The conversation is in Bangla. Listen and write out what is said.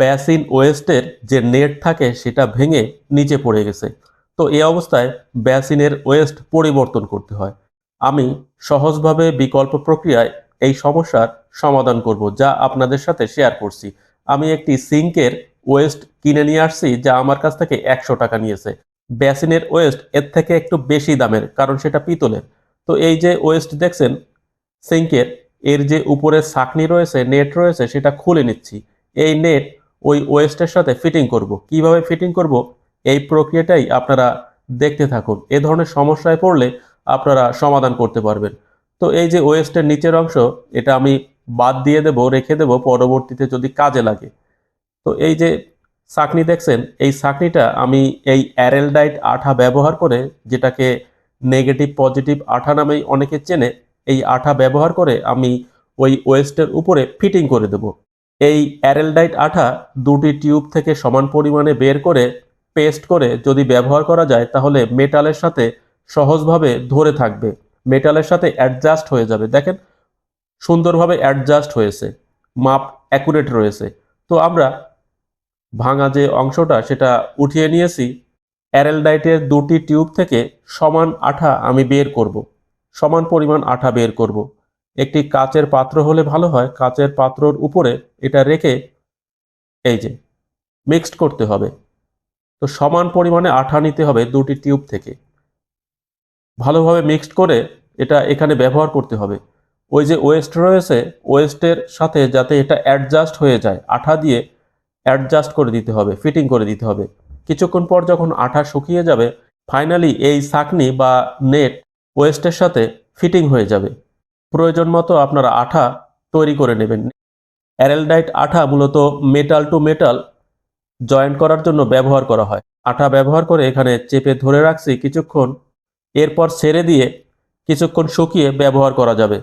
বেসিন ওয়েস্টের যে নেট থাকে সেটা ভেঙে নিচে পড়ে গেছে। তো এই অবস্থায় বেসিনের ওয়েস্ট পরিবর্তন করতে হয়। আমি সহজভাবে বিকল্প প্রক্রিয়ায় এই সমস্যার সমাধান করব, যা আপনাদের সাথে শেয়ার করছি। আমি একটি সিঙ্কের ওয়েস্ট কিনে নিয়ে আসছি, যা আমার কাছ থেকে 100 টাকা নিয়েছে। বেসিনের ওয়েস্ট এর থেকে একটু বেশি দামের, কারণ সেটা পিতলের। তো এই যে ওয়েস্ট দেখছেন সিঙ্কের, এর যে উপরে ছাকনি রয়েছে, নেট রয়েছে, সেটা খুলে নিচ্ছি। এই নেট ওই ওয়েস্টের সাথে ফিটিং করব। কিভাবে ফিটিং করব এই প্রক্রিয়াটাই আপনারা দেখতে থাকুন। এ ধরনের সমস্যায় পড়লে আপনারা সমাধান করতে পারবেন। তো এই যে ওয়েস্টের নিচের অংশ, এটা আমি বাদ দিয়ে দেব, রেখে দেব পরবর্তীতে যদি কাজে লাগে। তো এই যে ছাঁকনি দেখছেন, এই ছাঁকনিটা আমি এই অ্যারেলডাইট আঠা ব্যবহার করে, যেটাকে নেগেটিভ পজিটিভ আঠা নামেই অনেকে চেনে, এই আঠা ব্যবহার করে আমি ওই ওয়েস্টের উপরে ফিটিং করে দেব। এই অ্যারেলডাইট আঠা দুটি টিউব থেকে সমান পরিমাণে বের করে পেস্ট করে যদি ব্যবহার করা যায়, তাহলে মেটালের সাথে সহজভাবে ধরে থাকবে, মেটালের সাথে অ্যাডজাস্ট হয়ে যাবে। দেখেন সুন্দরভাবে অ্যাডজাস্ট হয়েছে, মাপ অ্যাকুরেট রয়েছে। তো আমরা ভাঙা যে অংশটা সেটা উঠিয়ে নিয়েছি। অ্যারেলডাইটের দুটি টিউব থেকে সমান আঠা আমি বের করব, সমান পরিমাণ আঠা বের করব। একটি কাচের পাত্র হলে ভালো হয়। কাচের পাত্রর উপরে এটা রেখে এই যে মিক্সড করতে হবে। তো সমান পরিমাণে আঠা নিতে হবে দুটি টিউব থেকে, ভালোভাবে মিক্সড করে এটা এখানে ব্যবহার করতে হবে। ওই যে ওয়েস্ট রয়েছে, ওয়েস্টের সাথে যাতে এটা অ্যাডজাস্ট হয়ে যায়, আঠা দিয়ে অ্যাডজাস্ট করে দিতে হবে, ফিটিং করে দিতে হবে। কিছুক্ষণ পর যখন আঠা শুকিয়ে যাবে, ফাইনালি এই ছাঁকনি বা নেট ওয়েস্টের সাথে ফিটিং হয়ে যাবে। প্রয়োজন মতো আপনারা আঠা তৈরি করে নেবেন। অ্যারেলডাইট আঠা মূলত মেটাল টু মেটাল জয়েন্ট করার জন্য ব্যবহার করা হয়। আঠা ব্যবহার করে এখানে চেপে ধরে রাখছি কিছুক্ষণ, এরপর ছেড়ে দিয়ে কিছুক্ষণ শুকিয়ে ব্যবহার করা যাবে।